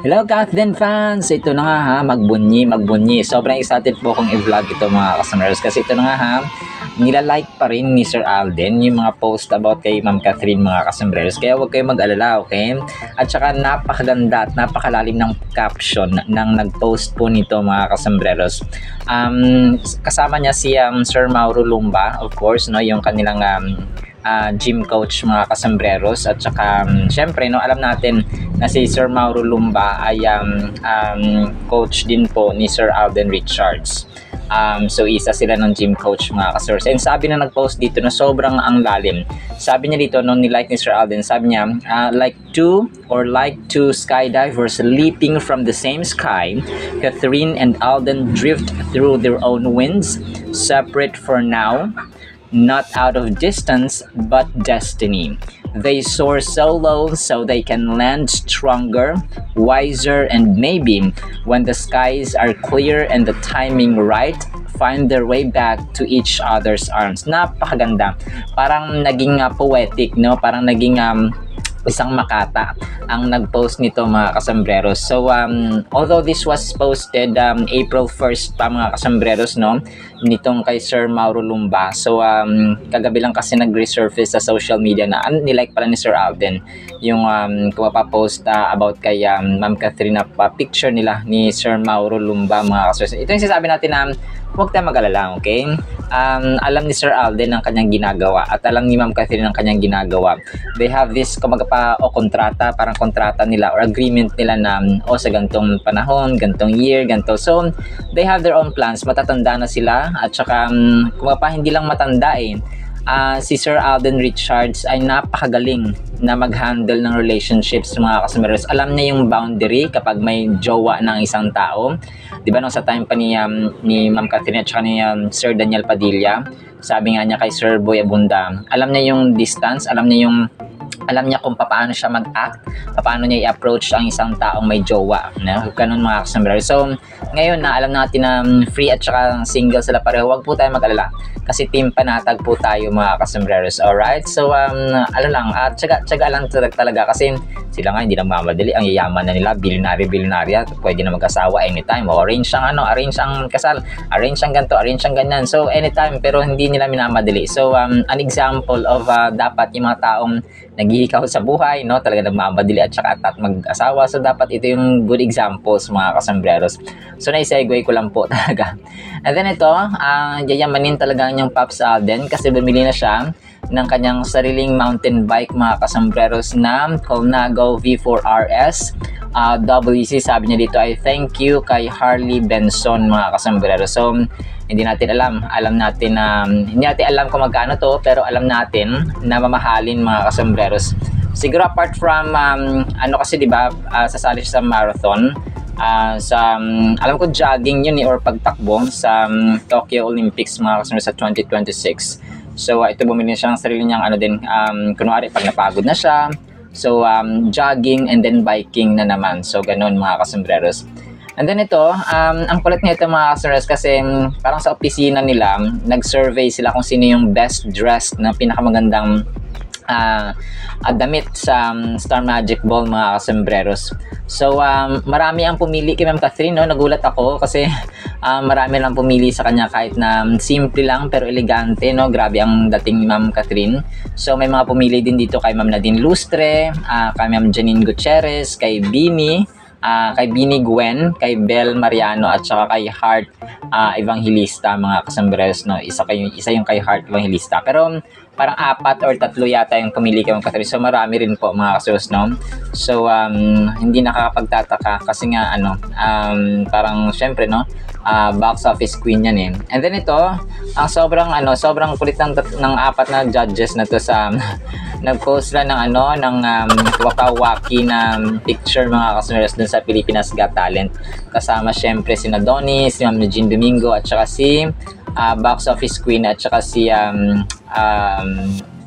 Hello Kathleen fans! Ito na nga ha, magbunyi. Sobrang excited po akong i-vlog ito mga customers kasi ito na nga ha, nilalike pa rin ni Sir Alden yung mga post about kay Ma'am Catherine mga customers. Kaya huwag kayong mag-alala, okay? At saka napakaganda at napakalalim ng caption ng nag-post po nito mga customers. Kasama niya si Sir Mauro Lumba, of course, no, yung kanilang gym coach mga kasambreros at saka syempre no, alam natin na si Sir Mauro Lumba ay coach din po ni Sir Alden Richards. So isa sila ng gym coach mga kasers. And sabi na nag-post dito na sobrang ang lalim. Sabi niya dito nung nilike ni Sir Alden, sabi niya like two skydivers leaping from the same sky, Catherine and Alden drift through their own winds, separate for now, not out of distance but destiny. They soar so low so they can land stronger, wiser, and maybe when the skies are clear and the timing right, find their way back to each other's arms. Napakaganda. Parang naging poetic, no? Parang naging isang makata ang nag-post nito mga kasambreros. So although this was posted April 1st pa mga kasambreros, no, nitong kay Sir Mauro Lumba. So kagabi lang kasi nag-resurface sa social media na nilike pala ni Sir Alden yung kumapapost about kay Ma'am Catherine na picture nila ni Sir Mauro Lumba mga kasambreros. Ito yung sinasabi natin na huwag tayong mag-alala, okay? Alam ni Sir Alden ang kanyang ginagawa at alam ni Ma'am Catherine ang kanyang ginagawa. They have this kontrata, parang kontrata nila or agreement nila na sa gantong panahon, gantong year, ganto. So, they have their own plans. Matatanda na sila at saka hindi lang matanda si Sir Alden Richards ay napakagaling na mag-handle ng relationships mga customers. Alam niya yung boundary kapag may jowa ng isang tao. Di ba nung sa time pa ni Ma'am Catherine at saka ni Sir Daniel Padilla, sabi nga niya kay Sir Boy Abunda, alam niya yung distance, alam niya kung paano siya mag-act, paano niya i-approach ang isang taong may jowa, no? Ganun mga customers. So, ngayon na alam natin na free at saka single sila pareho, wag po tayo mag-alala kasi team panatag po tayo mga customers. Alright? So, tsaga lang talaga kasi sila nga hindi na mamadali, ang yayaman na nila, bilyonarya, pwede na mag-asawa anytime. O, arrange ang kasal, arrange ang ganito, arrange ang ganyan. So, anytime, pero hindi nila minamadali. So, an example of dapat yung mga taong naghihikaw sa buhay, no, talaga nagmamadali at saka at mag-asawa. So, dapat ito yung good examples mga kasambreros. So, na-segue ko lang po talaga. And then ito, yayamanin talaga niyang Pops Alden kasi bumili na siya ng kanyang sariling mountain bike mga kasambreros na Colnago V4RS. WC, sabi niya dito ay thank you kay Harley Benson mga kasambreros. So, hindi natin alam natin na hindi natin alam kung magkano to, pero alam natin na mamahalin mga kasambreros. Siguro apart from kasi 'di ba sasali siya sa marathon, alam ko jogging yun or pagtakbo sa Tokyo Olympics mga kasambreros sa 2026. So ito bumili siya ng sarili niyang kunwari pag napagod na siya, so jogging and then biking na naman. So ganun mga kasambreros. And then ito, ang kulit nito mga customers kasi parang sa opisina nila, nag-survey sila kung sino yung best dressed na pinakamagandang damit sa Star Magic Ball mga kasambreros. So, marami ang pumili kay Ma'am Catherine, no? Nagulat ako kasi marami lang pumili sa kanya kahit na simple lang pero elegante, no? Grabe ang dating ni Ma'am Catherine. So, may mga pumili din dito kay Ma'am Nadine Lustre, kay Ma'am Janine Gutierrez, kay Bini Gwen, kay Bel Mariano at saka kay Heart Evangelista mga kasambreros, no? Isa yung kay Heart Evangelista. Pero parang 4 or 3 yata yung pumili kay Ma'am Catherine. So marami rin po mga kasambreros, no? So hindi nakakapagtataka kasi nga parang syempre, no? Box office queen yan eh. And then ito, ang sobrang kulit ng 4 na judges na to sa nag-post lang ng waki na picture mga kasambreros dun sa Pilipinas Got Talent. Kasama syempre si Adonis, si Ma'am Jean Domingo at saka si box office queen at saka si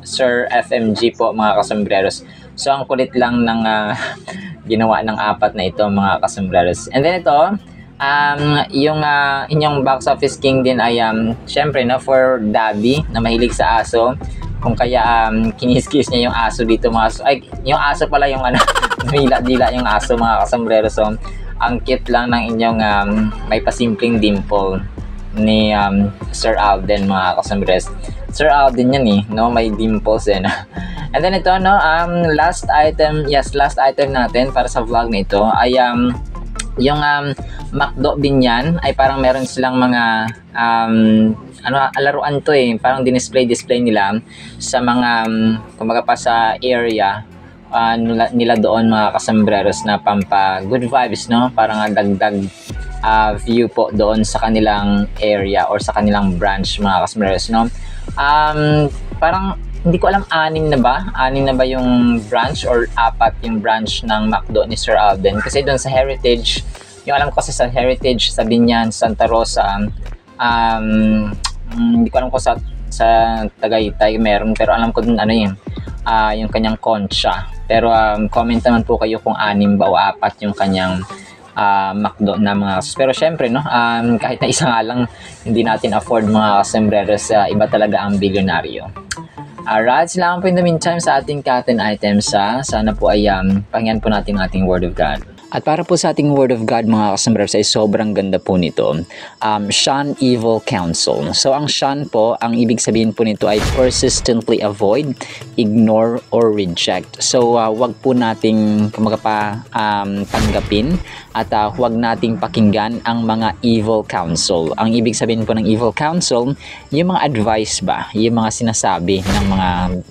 Sir FMG po mga kasambreros. So ang kulit lang ng ginawa ng 4 na ito mga kasambreros. And then ito, yung inyong box office king din ay syempre for daddy na mahilig sa aso, kung kaya kiniskis niya yung aso dito ay yung aso pala yung ano dila yung aso mga kasombrero. So ang cute lang ng inyong may pasimpleng dimple ni Sir Alden mga kasombrero. Sir Alden yan no, may dimples eh. And then ito no, last item natin para sa vlog na ito ay yung McDo Binyan ay parang meron silang mga laruan to parang display nila sa mga kumbaga pa sa area nila doon mga kasambreros na pampa good vibes no, parang dagdag view po doon sa kanilang area or sa kanilang branch mga kasambreros no. Parang hindi ko alam 6 na ba yung branch or 4 yung branch ng McDo ni Sir Alden, kasi doon sa Heritage, yung alam ko kasi sa Heritage sa Binyan, Santa Rosa, hindi ko alam ko sa Tagaytay meron, pero alam ko dun yung kanyang Concha. Pero comment naman po kayo kung 6 ba o 4 yung kanyang McDo na mga, pero syempre no, kahit na isa nga lang hindi natin afford mga sombreros, iba talaga ang bilyonaryo. Alright, sila po in the meantime sa ating Katen items. Sana po ay pakinggan po natin ang ating Word of God. At para po sa ating Word of God mga kasambreros ay sobrang ganda po nito. Shun evil counsel. So ang shun po, ang ibig sabihin po nito ay persistently avoid, ignore, or reject. So wag po nating tanggapin at huwag nating pakinggan ang mga evil counsel. Ang ibig sabihin po ng evil counsel, yung mga advice ba, yung mga sinasabi ng mga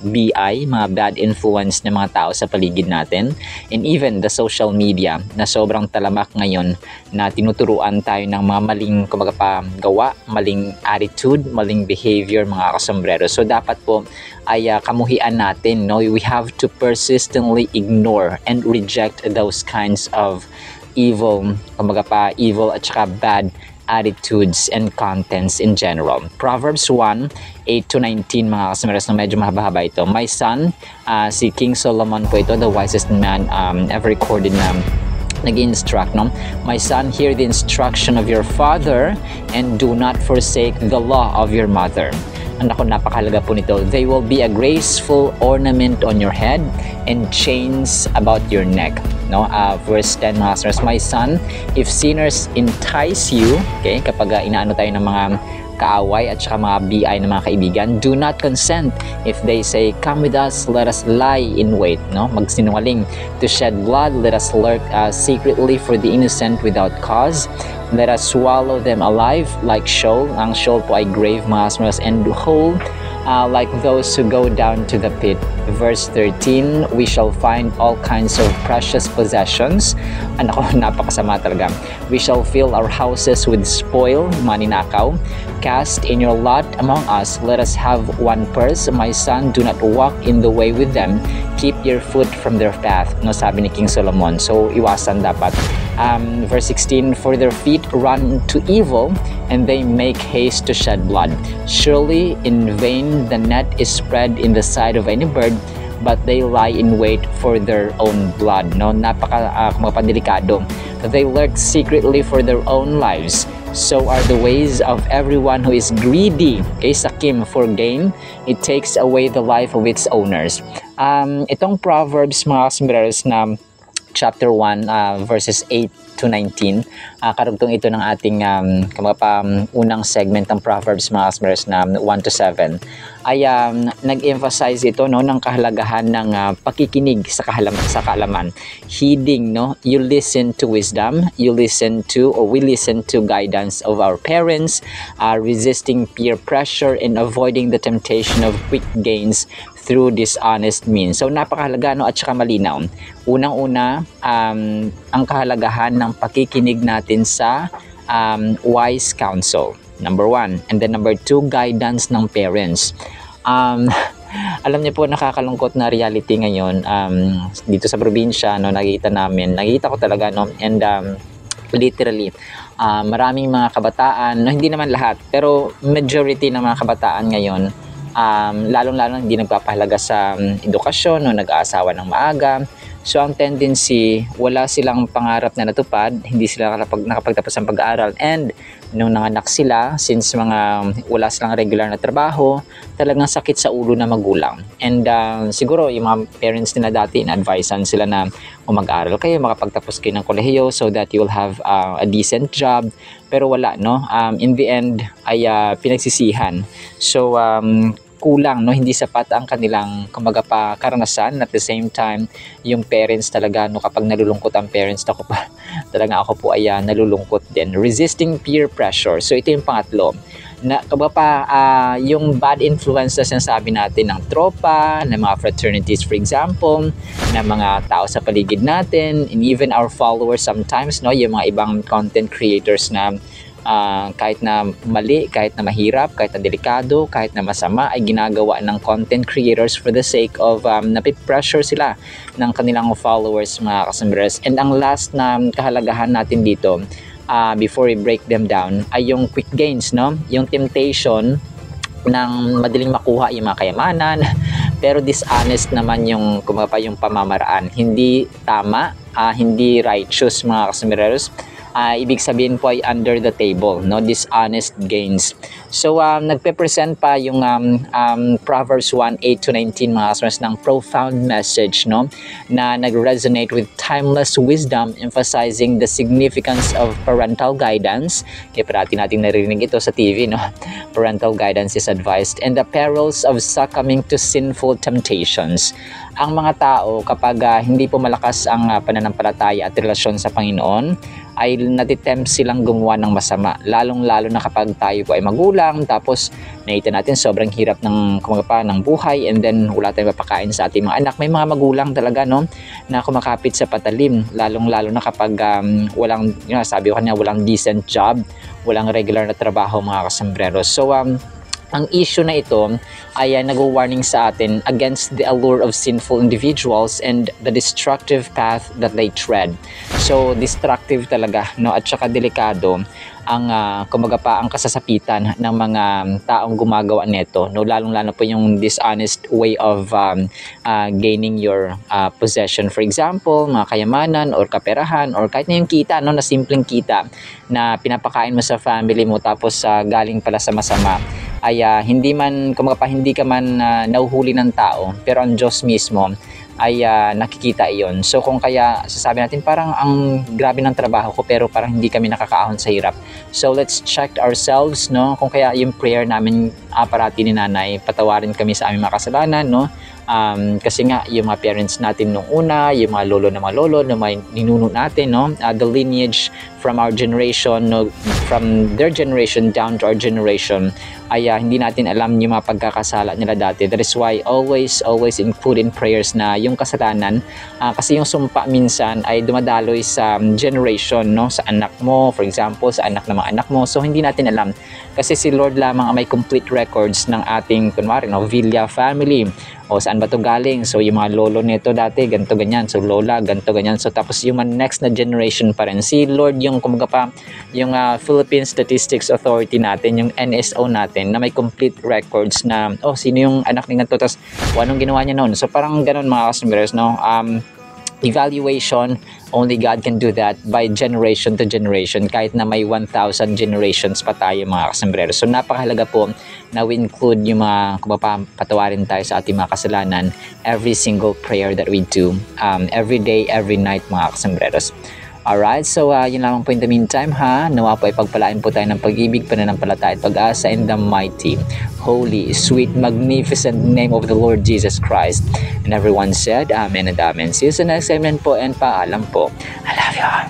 BI, mga bad influence ng mga tao sa paligid natin, and even the social media na sobrang talamak ngayon na tinuturuan tayo ng mga maling gawa, maling attitude, maling behavior mga kasombrero. So dapat po ay kamuhian natin, no? We have to persistently ignore and reject those kinds of evil at saka bad attitudes and contents in general. Proverbs 1:8-19 mga kasamaras na medyo mahaba-haba ito. My son, si King Solomon po ito, the wisest man ever recorded na nag-instruct, no? My son, hear the instruction of your father and do not forsake the law of your mother. Napakahalaga po nito. They will be a graceful ornament on your head and chains about your neck. No? Verse 10 mga sirs, my son, if sinners entice you, okay, kapag inaano tayo ng mga kaaway at saka mga BI na mga kaibigan, do not consent if they say, come with us, let us lie in wait, no? Magsinungaling. To shed blood, let us lurk secretly for the innocent without cause. Let us swallow them alive like Sheol. Ang Sheol po ay grave mga smaras, and whole like those who go down to the pit. Verse 13, we shall find all kinds of precious possessions. Napakasama talaga. We shall fill our houses with spoil, maninakaw. Cast in your lot among us, let us have one purse. My son, do not walk in the way with them. Keep your foot from their path. No, sabi ni King Solomon. So, iwasan dapat. Verse 16, for their feet run to evil, and they make haste to shed blood. Surely in vain the net is spread in the sight of any bird, but they lie in wait for their own blood. No, napaka-delikado. They lurk secretly for their own lives. So are the ways of everyone who is greedy, sakim, for gain. It takes away the life of its owners. Itong Proverbs mga sombreros na chapter 1 verses 8-19, karugtong ito ng ating unang segment ng Proverbs mga sombreros na 1-7, ay nag-emphasize ito, no, ng kahalagahan ng pakikinig sa kaalaman. Heeding, no, you listen to wisdom, we listen to guidance of our parents, resisting peer pressure and avoiding the temptation of quick gains through dishonest means. So napakahalaga, no, at saka malinaw. Unang-una, ang kahalagahan ng pakikinig natin sa wise counsel. Number 1. And then number 2, guidance ng parents. Alam niyo po, nakakalungkot na reality ngayon dito sa probinsya, no, nakikita ko talaga, no, and literally maraming mga kabataan, no, hindi naman lahat, pero majority ng mga kabataan ngayon, lalong-lalo hindi nagpapahalaga sa edukasyon, no, nag-aasawa ng maaga, So ang tendency, wala silang pangarap na natupad, hindi sila nakapagtapos ng pag-aaral, and nung nanganak sila, since wala silang regular na trabaho, talagang sakit sa ulo na magulang. And siguro yung mga parents nila dati, na-advisean sila na mag-aaral kayo, makapagtapos kayo ng kolehiyo so that you will have a decent job. Pero wala, no? In the end, ay pinagsisihan. So, kulang, no, hindi sapat ang kanilang karanasan. At the same time, yung parents talaga, no, kapag nalulungkot ang parents, ako po ay nalulungkot din. Resisting peer pressure. So ito yung pangatlo, na yung bad influence na sinasabi natin ng tropa, ng mga fraternities for example, ng mga tao sa paligid natin, and even our followers sometimes, no, yung mga ibang content creators na kahit na mali, kahit na mahirap, kahit na delikado, kahit na masama, ay ginagawa ng content creators for the sake of napipressure sila ng kanilang followers, mga kasambres. And ang last na kahalagahan natin dito, before we break them down, ay yung quick gains, no? Yung temptation ng madaling makuha yung mga kayamanan, pero dishonest naman yung pamamaraan. Hindi tama, hindi righteous, mga kasambreros. Ibig sabihin po ay under the table, no, dishonest gains. So nagpe-present pa yung Proverbs 1:8-19, mga kasmas, ng profound message, no, na nag-resonate with timeless wisdom, emphasizing the significance of parental guidance. Kaya parati natin narinig ito sa TV, no. Parental guidance is advised, and the perils of succumbing to sinful temptations. Ang mga tao, kapag hindi po malakas ang pananampalataya at relasyon sa Panginoon, ay natitempt silang gumawa ng masama, lalong-lalo na kapag tayo po ay magulang, tapos nakita natin sobrang hirap ng buhay, and then wala tayong mapakain sa ating mga anak. May mga magulang talaga, no, na kumakapit sa patalim, lalong-lalo na kapag walang, sabi ko kanina, walang decent job, walang regular na trabaho, mga kasambreros. So ang issue na ito ay nag-warning sa atin against the allure of sinful individuals and the destructive path that they tread. So destructive talaga, no, at saka delikado ang ang kasasapitan ng mga taong gumagawa nito, no, lalong-lalo po yung dishonest way of gaining your possession, for example, mga kayamanan or kaperahan, or kahit na yung kita, no, na simpleng kita na pinapakain mo sa family mo, tapos galing pala sa masama, ay hindi ka man nahuhuli ng tao, pero ang Diyos mismo ay nakikita iyon. So kung kaya sasabi natin, parang ang grabe ng trabaho ko, pero parang hindi kami nakakaahon sa hirap. So let's check ourselves, no, kung kaya yung prayer namin parati ni nanay, patawarin kami sa aming mga kasalanan, no. Kasi nga yung mga parents natin nung una, yung mga lolo na may ninuno natin, no, the lineage from our generation, no, from their generation down to our generation, ay hindi natin alam yung mga pagkakasala nila dati. That is why always include in prayers na yung kasalanan, kasi yung sumpa minsan ay dumadaloy sa generation, no, sa anak mo, for example, sa anak ng mga anak mo. So hindi natin alam, kasi si Lord lamang ang may complete records ng ating, kunwari, no, Villa family, o saan ba to galing. So yung mga lolo nito dati ganto ganyan, so lola ganto ganyan, so tapos yung next na generation pa rin. Si Lord yung yung Philippine Statistics Authority natin, yung NSO natin, na may complete records na sino yung anak ni ganito, tapos anong ginawa niya noon. So parang ganun, mga customers, no. Evaluation, only God can do that by generation to generation, kahit na may 1,000 generations pa tayo, mga kasombrero. So napakahalaga po na we include yung mga patawarin tayo sa ating mga kasalanan every single prayer that we do, every day, every night, mga kasombreros. Alright, so yun lamang po in the meantime, ha. Nawa po ay pagpalain po tayo ng pag-ibig, pananampalataya at pag-asa in the mighty, holy, sweet, magnificent name of the Lord Jesus Christ. And everyone said, Amen and Amen. See you sa next segment po, and paalam po. I love you all.